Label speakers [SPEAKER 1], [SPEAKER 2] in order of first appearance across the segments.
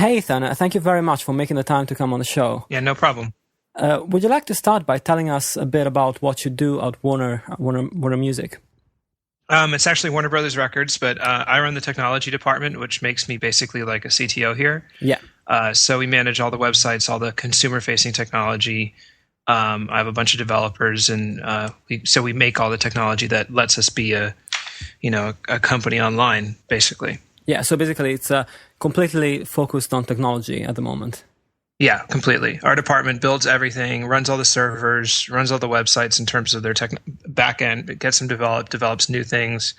[SPEAKER 1] Hey, Ethan, thank you very much for making the time to come on the show.
[SPEAKER 2] Yeah, no problem.
[SPEAKER 1] Would you like to start by telling us a bit about what you do at Warner Music?
[SPEAKER 2] It's actually Warner Brothers Records, but I run the technology department, which makes me basically like a CTO here.
[SPEAKER 1] Yeah.
[SPEAKER 2] So we manage all the websites, all the consumer-facing technology. I have a bunch of developers, and we make all the technology that lets us be a company online, basically.
[SPEAKER 1] Yeah. So basically, it's completely focused on technology at the moment.
[SPEAKER 2] Yeah, completely. Our department builds everything, runs all the servers, runs all the websites in terms of their back end, gets them developed, develops new things,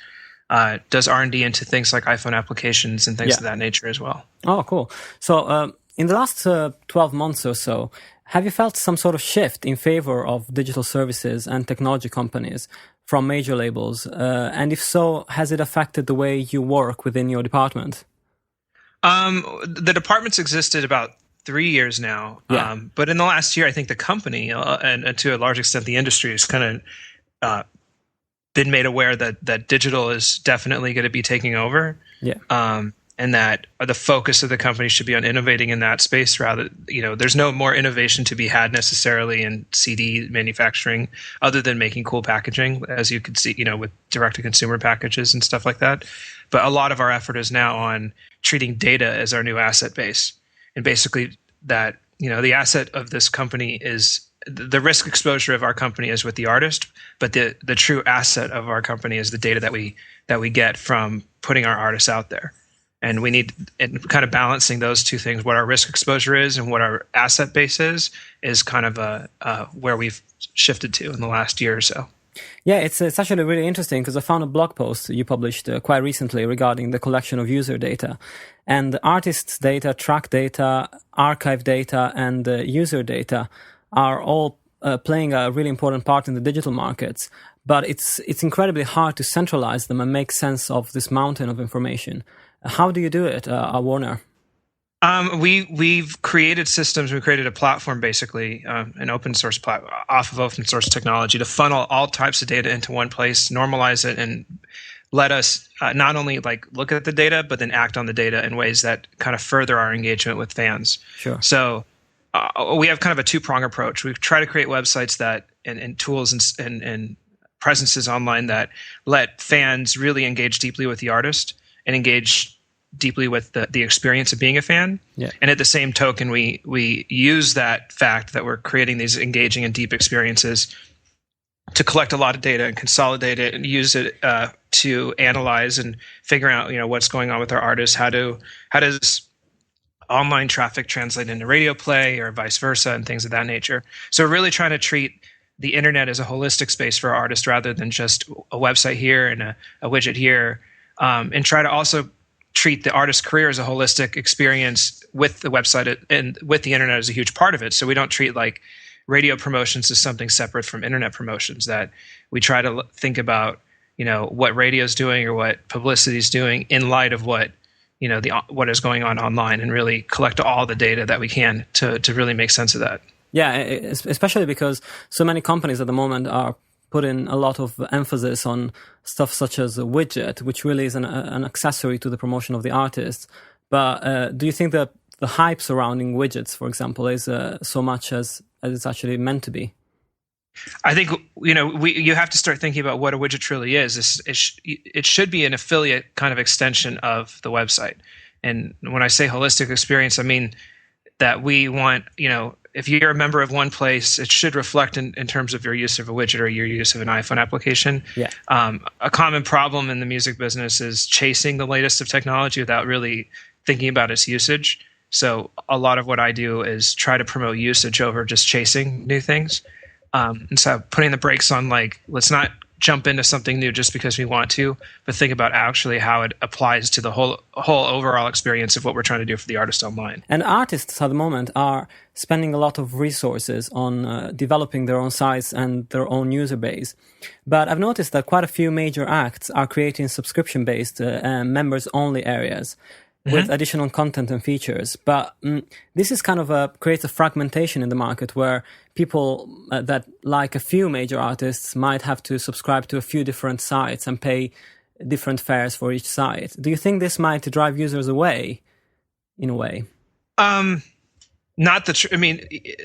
[SPEAKER 2] does R&D into things like iPhone applications and things of that nature as well.
[SPEAKER 1] Oh, cool. So in the last 12 months or so, have you felt some sort of shift in favor of digital services and technology companies from major labels? And if so, has it affected the way you work within your department?
[SPEAKER 2] The department's existed about 3 years now.
[SPEAKER 1] Yeah.
[SPEAKER 2] But in the last year, I think the company and to a large extent the industry has kind of been made aware that digital is definitely going to be taking over.
[SPEAKER 1] Yeah.
[SPEAKER 2] And that the focus of the company should be on innovating in that space rather, there's no more innovation to be had necessarily in CD manufacturing other than making cool packaging, as you could see, with direct to consumer packages and stuff like that. But a lot of our effort is now on treating data as our new asset base. And basically that, the asset of this company is the risk exposure of our company is with the artist, but the true asset of our company is the data that we get from putting our artists out there. And we need, and kind of balancing those two things, what our risk exposure is and what our asset base is kind of where we've shifted to in the last year or so.
[SPEAKER 1] Yeah, it's actually really interesting because I found a blog post you published quite recently regarding the collection of user data. And artists' data, track data, archive data, and user data are all playing a really important part in the digital markets. But it's incredibly hard to centralize them and make sense of this mountain of information. How do you do it at Warner?
[SPEAKER 2] We've created systems. We created a platform, basically, an open source platform off of open source technology to funnel all types of data into one place, normalize it, and let us not only look at the data, but then act on the data in ways that kind of further our engagement with fans.
[SPEAKER 1] Sure.
[SPEAKER 2] So we have kind of a two-prong approach. We try to create websites that and tools and presences online that let fans really engage deeply with the artist and engage deeply with the experience of being a fan.
[SPEAKER 1] Yeah.
[SPEAKER 2] And at the same token, we use that fact that we're creating these engaging and deep experiences to collect a lot of data and consolidate it and use it to analyze and figure out what's going on with our artists. How does online traffic translate into radio play or vice versa and things of that nature. So we're really trying to treat the internet as a holistic space for our artists rather than just a website here and a widget here, and try to also treat the artist's career as a holistic experience with the website and with the internet as a huge part of it. So we don't treat radio promotions as something separate from internet promotions, that we try to think about, what radio is doing or what publicity is doing in light of what, what is going on online, and really collect all the data that we can to really make sense of that.
[SPEAKER 1] Yeah, especially because so many companies at the moment are putting a lot of emphasis on stuff such as a widget, which really is an accessory to the promotion of the artist. But do you think that the hype surrounding widgets, for example, is so much as it's actually meant to be?
[SPEAKER 2] I think you have to start thinking about what a widget really is. It should be an affiliate kind of extension of the website. And when I say holistic experience, I mean that we want, if you're a member of one place, it should reflect in terms of your use of a widget or your use of an iPhone application.
[SPEAKER 1] Yeah.
[SPEAKER 2] A common problem in the music business is chasing the latest of technology without really thinking about its usage. So a lot of what I do is try to promote usage over just chasing new things. And so putting the brakes on, let's not jump into something new just because we want to, but think about actually how it applies to the whole overall experience of what we're trying to do for the artist online.
[SPEAKER 1] And artists at the moment are spending a lot of resources on developing their own sites and their own user base. But I've noticed that quite a few major acts are creating subscription-based members-only areas with additional content and features. But this is kind of creates a fragmentation in the market where people that like a few major artists might have to subscribe to a few different sites and pay different fares for each site. Do you think this might drive users away in a way?
[SPEAKER 2] Um, Not the. I mean,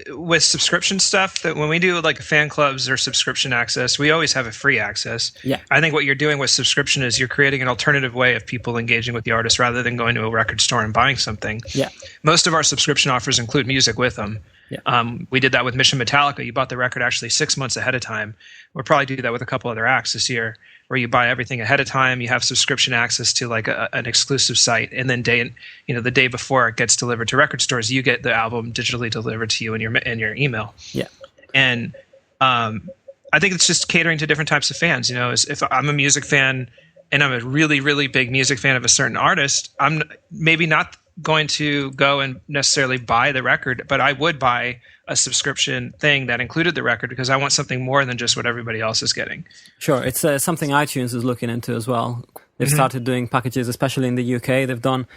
[SPEAKER 2] with subscription stuff, that when we do like fan clubs or subscription access, we always have a free access.
[SPEAKER 1] Yeah.
[SPEAKER 2] I think what you're doing with subscription is you're creating an alternative way of people engaging with the artist rather than going to a record store and buying something.
[SPEAKER 1] Yeah.
[SPEAKER 2] Most of our subscription offers include music with them.
[SPEAKER 1] Yeah.
[SPEAKER 2] We did that with Mission Metallica. You bought the record actually 6 months ahead of time. We'll probably do that with a couple other acts this year, where you buy everything ahead of time. You have subscription access to like an exclusive site, and then the day before it gets delivered to record stores, you get the album digitally delivered to you in your email.
[SPEAKER 1] Yeah.
[SPEAKER 2] And I think it's just catering to different types of fans. If I'm a music fan and I'm a really, really big music fan of a certain artist, I'm maybe not going to go and necessarily buy the record, but I would buy a subscription thing that included the record because I want something more than just what everybody else is getting.
[SPEAKER 1] Sure. It's something iTunes is looking into as well. They've started doing packages, especially in the UK. They've done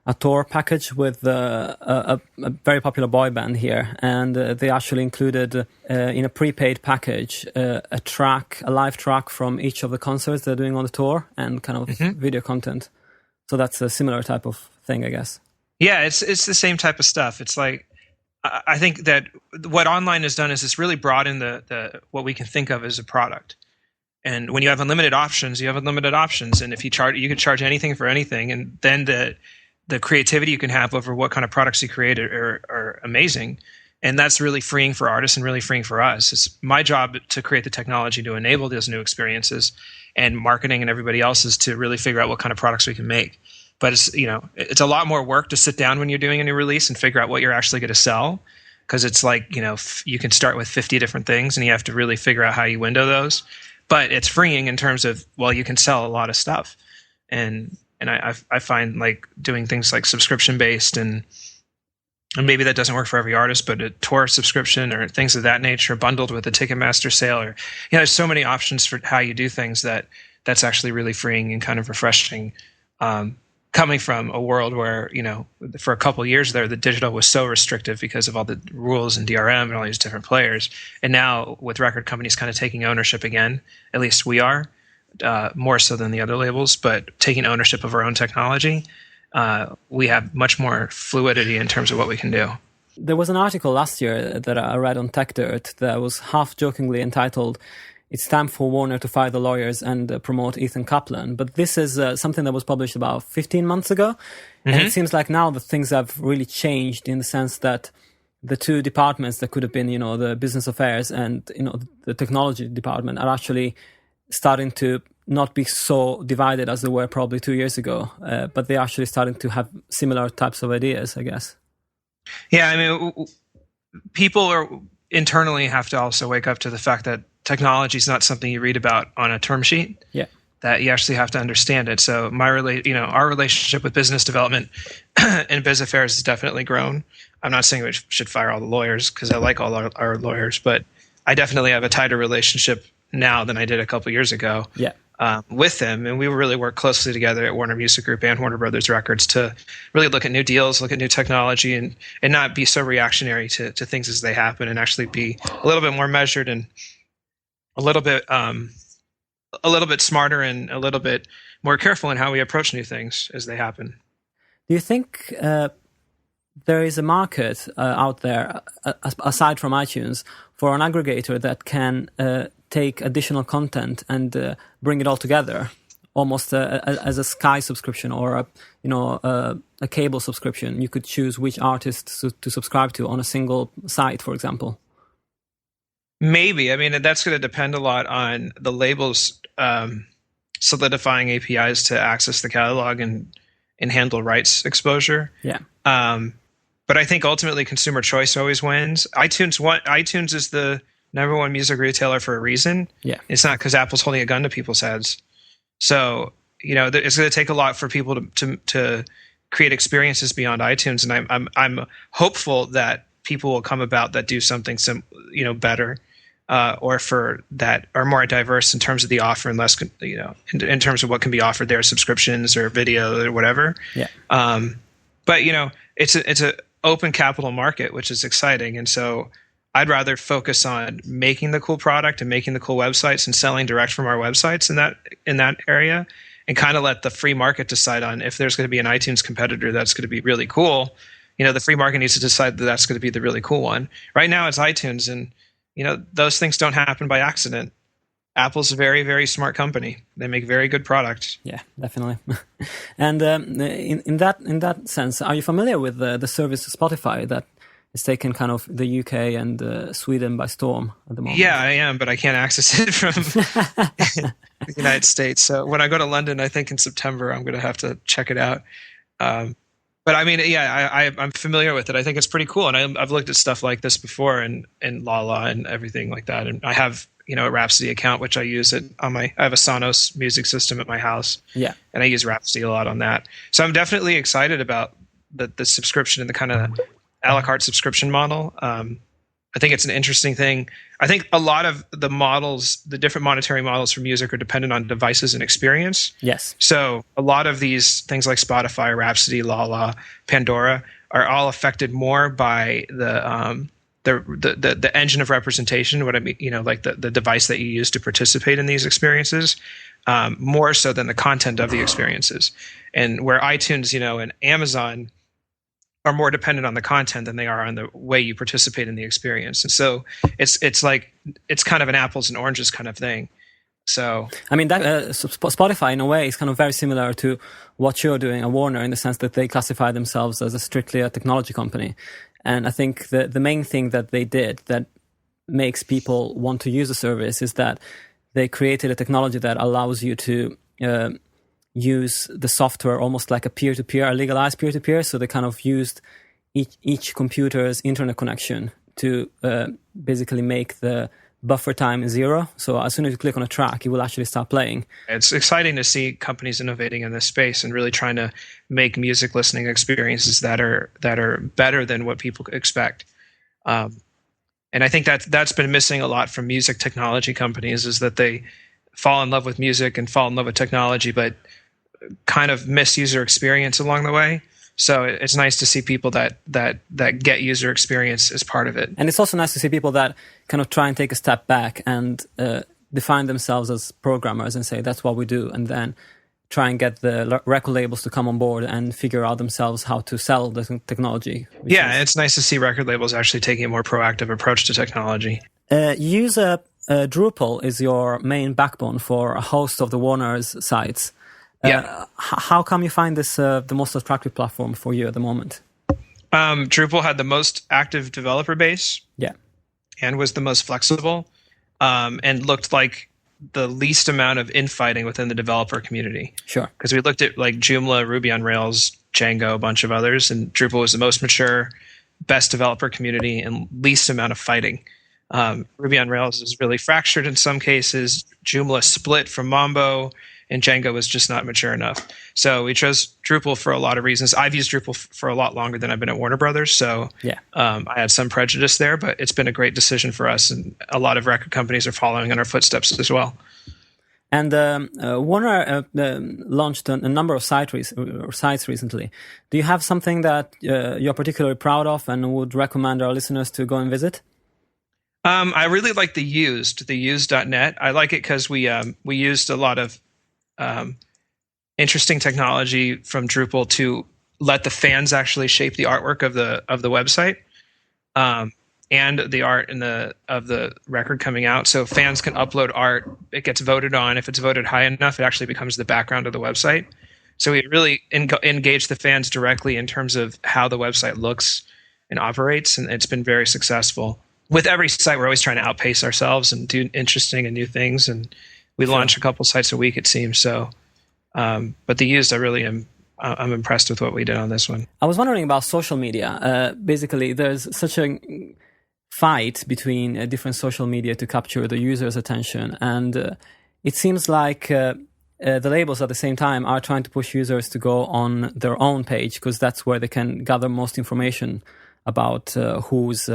[SPEAKER 1] a tour package with a very popular boy band here, and they actually included in a prepaid package a live track from each of the concerts they're doing on the tour and kind of video content. So that's a similar type of thing, I guess.
[SPEAKER 2] Yeah, it's the same type of stuff. It's like, I think that what online has done is it's really broadened the what we can think of as a product. And when you have unlimited options, you have unlimited options. And if you can charge anything for anything, and then the creativity you can have over what kind of products you create are amazing. And that's really freeing for artists and really freeing for us. It's my job to create the technology to enable those new experiences, and marketing and everybody else is to really figure out what kind of products we can make. But it's a lot more work to sit down when you're doing a new release and figure out what you're actually going to sell, because it's like, you can start with 50 different things and you have to really figure out how you window those. But it's freeing in terms of, well, you can sell a lot of stuff. And I find like doing things like subscription based, and maybe that doesn't work for every artist, but a tour subscription or things of that nature bundled with a Ticketmaster sale, or there's so many options for how you do things that's actually really freeing and kind of refreshing. Coming from a world where, for a couple of years there, the digital was so restrictive because of all the rules and DRM and all these different players. And now with record companies kind of taking ownership again, at least we are, more so than the other labels, but taking ownership of our own technology, we have much more fluidity in terms of what we can do.
[SPEAKER 1] There was an article last year that I read on TechDirt that was half jokingly entitled, "It's time for Warner to fire the lawyers and promote Ethan Kaplan." But this is something that was published about 15 months ago. And it seems like now that things have really changed, in the sense that the two departments that could have been, the business affairs and, the technology department are actually starting to not be so divided as they were probably 2 years ago. But they're actually starting to have similar types of ideas, I guess.
[SPEAKER 2] Yeah, I mean, people internally have to also wake up to the fact that technology is not something you read about on a term sheet.
[SPEAKER 1] Yeah.
[SPEAKER 2] That you actually have to understand it. So our relationship with business development and biz affairs has definitely grown. I'm not saying we should fire all the lawyers, because I like all our lawyers, but I definitely have a tighter relationship now than I did a couple years ago.
[SPEAKER 1] Yeah.
[SPEAKER 2] With them, and we really work closely together at Warner Music Group and Warner Brothers Records to really look at new deals, look at new technology, and not be so reactionary to things as they happen, and actually be a little bit more measured and a little bit smarter and a little bit more careful in how we approach new things as they happen.
[SPEAKER 1] Do you think there is a market out there, aside from iTunes, for an aggregator that can take additional content and bring it all together, almost as a Sky subscription or a cable subscription? You could choose which artists to subscribe to on a single site, for example.
[SPEAKER 2] Maybe. I mean, that's going to depend a lot on the labels solidifying APIs to access the catalog and handle rights exposure.
[SPEAKER 1] Yeah.
[SPEAKER 2] But I think ultimately consumer choice always wins. iTunes is the number one music retailer for a reason.
[SPEAKER 1] Yeah.
[SPEAKER 2] It's not because Apple's holding a gun to people's heads. So, it's going to take a lot for people to create experiences beyond iTunes. And I'm hopeful that people will come about that do something better, or for that are more diverse in terms of the offer and less, in terms of what can be offered there, subscriptions or video or whatever.
[SPEAKER 1] Yeah.
[SPEAKER 2] But it's a open capital market, which is exciting. And so I'd rather focus on making the cool product and making the cool websites and selling direct from our websites in that area, and kind of let the free market decide on if there's going to be an iTunes competitor that's going to be really cool. the free market needs to decide that that's going to be the really cool one. Right now it's iTunes, and those things don't happen by accident. Apple's a very, very smart company. They make very good products.
[SPEAKER 1] Yeah, definitely. And in that sense, are you familiar with the service Spotify that is taking kind of the UK and Sweden by storm at the moment?
[SPEAKER 2] Yeah, I am, but I can't access it from the United States. So when I go to London, I think in September, I'm going to have to check it out. But I mean, yeah, I'm familiar with it. I think it's pretty cool, and I've looked at stuff like this before, and Lala and everything like that. And I have a Rhapsody account, which I use it on I have a Sonos music system at my house.
[SPEAKER 1] Yeah. And
[SPEAKER 2] I use Rhapsody a lot on that. So I'm definitely excited about the subscription and the kind of a la carte subscription model. I think it's an interesting thing. I think a lot of the models, the different monetary models for music, are dependent on devices and experience.
[SPEAKER 1] Yes.
[SPEAKER 2] So a lot of these things like Spotify, Rhapsody, Lala, Pandora are all affected more by the engine of representation. What I mean, like the device that you use to participate in these experiences, more so than the content of the experiences. And where iTunes, and Amazon are more dependent on the content than they are on the way you participate in the experience. And so it's like it's kind of an apples and oranges kind of thing. So
[SPEAKER 1] I mean, that Spotify in a way is kind of very similar to what you're doing at Warner, in the sense that they classify themselves as strictly a technology company. And I think the main thing that they did that makes people want to use the service is that they created a technology that allows you to use the software almost like a peer-to-peer, a legalized peer-to-peer. So they kind of used each computer's internet connection to basically make the buffer time 0. So as soon as you click on a track, it will actually start playing.
[SPEAKER 2] It's exciting to see companies innovating in this space and really trying to make music listening experiences that are better than what people expect. And I think that's been missing a lot from music technology companies, is that they fall in love with music and fall in love with technology, but kind of miss user experience along the way. So it's nice to see people that get user experience as part of it. And
[SPEAKER 1] it's also nice to see people that kind of try and take a step back and define themselves as programmers and say, that's what we do. And then try and get the record labels to come on board and figure out themselves how to sell the technology.
[SPEAKER 2] Yeah, it's nice to see record labels actually taking a more proactive approach to technology.
[SPEAKER 1] Drupal is your main backbone for a host of the Warner's sites. How come you find this the most attractive platform for you at the moment?
[SPEAKER 2] Drupal had the most active developer base.
[SPEAKER 1] Yeah.
[SPEAKER 2] And was the most flexible, and looked like the least amount of infighting within the developer community.
[SPEAKER 1] Sure.
[SPEAKER 2] Because we looked at like Joomla, Ruby on Rails, Django, a bunch of others, and Drupal was the most mature, best developer community, and least amount of fighting. Ruby on Rails is really fractured in some cases. Joomla split from Mambo, and Django was just not mature enough. So we chose Drupal for a lot of reasons. I've used Drupal for a lot longer than I've been at Warner Brothers, so
[SPEAKER 1] yeah.
[SPEAKER 2] I had some prejudice there, but it's been a great decision for us, and a lot of record companies are following in our footsteps as well.
[SPEAKER 1] And Warner launched a number of sites recently. Do you have something that you're particularly proud of and would recommend our listeners to go and visit?
[SPEAKER 2] I really like the used.net. I like it because we used a lot of interesting technology from Drupal to let the fans actually shape the artwork of the website, and the art of the record coming out. So fans can upload art. It gets voted on. If it's voted high enough, it actually becomes the background of the website. So we really engage the fans directly in terms of how the website looks and operates, and it's been very successful. With every site, we're always trying to outpace ourselves and do interesting and new things, and we launch a couple sites a week, it seems. So, but the used, I really am. I'm impressed with what we did on this one.
[SPEAKER 1] I was wondering about social media. Basically, there's such a fight between different social media to capture the user's attention, and it seems like the labels at the same time are trying to push users to go on their own page, because that's where they can gather most information about who's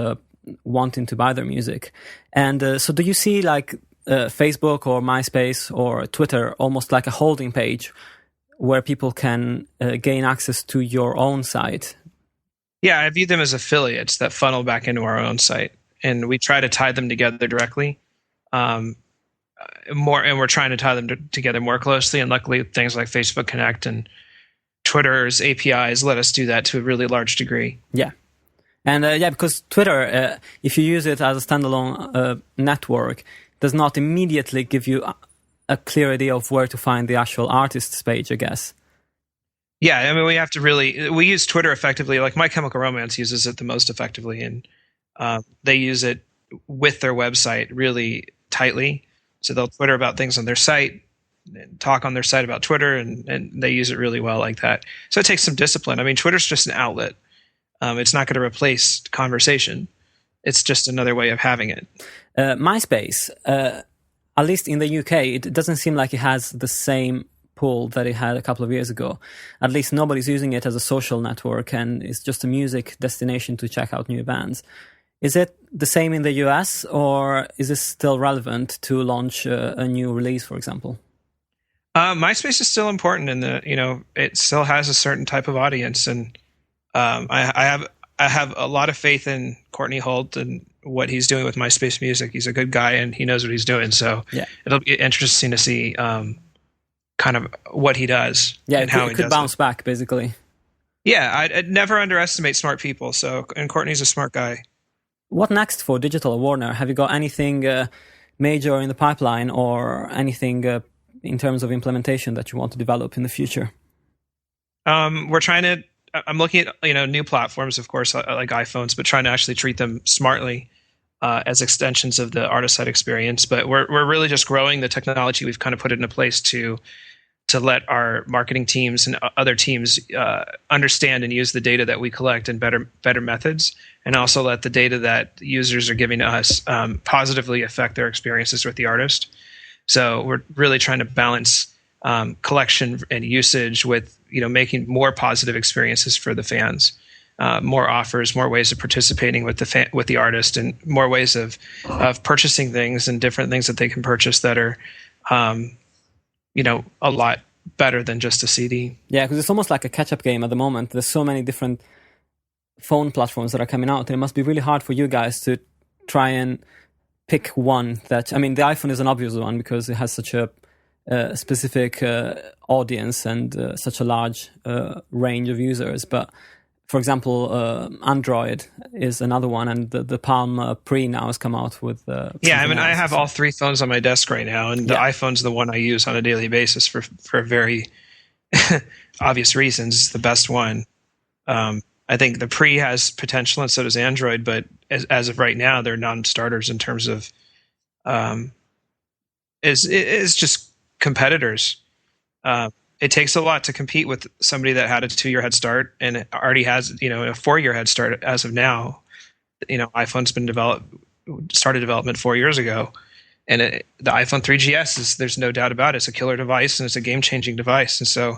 [SPEAKER 1] wanting to buy their music. And so do you see like Facebook or MySpace or Twitter almost like a holding page where people can gain access to your own site?
[SPEAKER 2] Yeah, I view them as affiliates that funnel back into our own site, and we try to tie them together directly. And we're trying to tie them together more closely. And luckily, things like Facebook Connect and Twitter's APIs let us do that to a really large degree.
[SPEAKER 1] Yeah. And because Twitter, if you use it as a standalone network, does not immediately give you a clear idea of where to find the actual artist's page, I guess.
[SPEAKER 2] Yeah, I mean, we use Twitter effectively. Like My Chemical Romance uses it the most effectively, and they use it with their website really tightly. So they'll Twitter about things on their site, and talk on their site about Twitter, and they use it really well like that. So it takes some discipline. I mean, Twitter's just an outlet. It's not going to replace conversation. It's just another way of having it.
[SPEAKER 1] MySpace, at least in the UK, it doesn't seem like it has the same pull that it had a couple of years ago. At least nobody's using it as a social network, and it's just a music destination to check out new bands. Is it the same in the US, or is this still relevant to launch a new release, for example?
[SPEAKER 2] MySpace is still important in it still has a certain type of audience, and I have a lot of faith in Courtney Holt and what he's doing with MySpace Music. He's a good guy and he knows what he's doing. So yeah, it'll be interesting to see kind of what he does.
[SPEAKER 1] Yeah,
[SPEAKER 2] and how he
[SPEAKER 1] could bounce back, basically.
[SPEAKER 2] Yeah, I'd never underestimate smart people. And Courtney's a smart guy.
[SPEAKER 1] What next for Digital Warner? Have you got anything major in the pipeline, or anything in terms of implementation that you want to develop in the future?
[SPEAKER 2] I'm looking at new platforms, of course, like iPhones, but trying to actually treat them smartly as extensions of the artist side experience. But we're really just growing the technology. We've kind of put it into place to let our marketing teams and other teams understand and use the data that we collect in better methods, and also let the data that users are giving to us positively affect their experiences with the artist. So we're really trying to balance collection and usage with making more positive experiences for the fans, more offers, more ways of participating with the artist, and more ways of purchasing things and different things that they can purchase that are a lot better than just a CD.
[SPEAKER 1] Yeah, because it's almost like a catch-up game at the moment. There's so many different phone platforms that are coming out, and it must be really hard for you guys to try and pick one that, I mean, the iPhone is an obvious one because it has such a specific audience and such a large range of users. But for example, Android is another one, and the Palm Pre now has come out with
[SPEAKER 2] I have all three phones on my desk right now, and the iPhone's the one I use on a daily basis for very obvious reasons. It's the best one. I think the Pre has potential, and so does Android, but as of right now, they're non-starters in terms of is just competitors. It takes a lot to compete with somebody that had a 2-year head start and it already has, a 4-year head start as of now. iPhone's been started development 4 years ago, and the iPhone 3GS there's no doubt about it. It's a killer device and it's a game-changing device. And so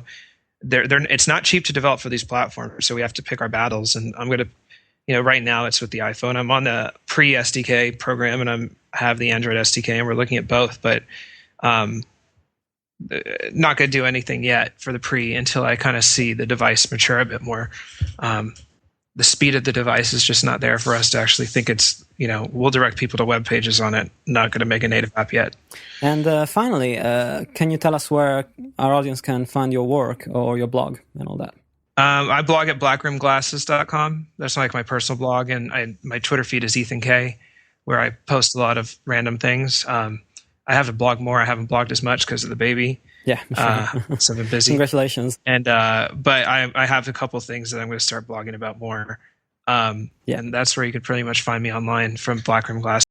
[SPEAKER 2] it's not cheap to develop for these platforms. So we have to pick our battles. And I'm going to, right now it's with the iPhone. I'm on the pre-SDK program and I have the Android SDK, and we're looking at both, but not going to do anything yet for the Pre until I kind of see the device mature a bit more. The speed of the device is just not there for us to actually think it's, we'll direct people to web pages on it. Not going to make a native app yet.
[SPEAKER 1] And finally, can you tell us where our audience can find your work or your blog and all that?
[SPEAKER 2] I blog at blackroomglasses.com. That's like my personal blog, and my Twitter feed is Ethan K, where I post a lot of random things. I have to blog more. I haven't blogged as much because of the baby.
[SPEAKER 1] Yeah, sure.
[SPEAKER 2] So I've been busy.
[SPEAKER 1] Congratulations.
[SPEAKER 2] And but I have a couple things that I'm going to start blogging about more. And that's where you could pretty much find me online, from Blackroom Glasses.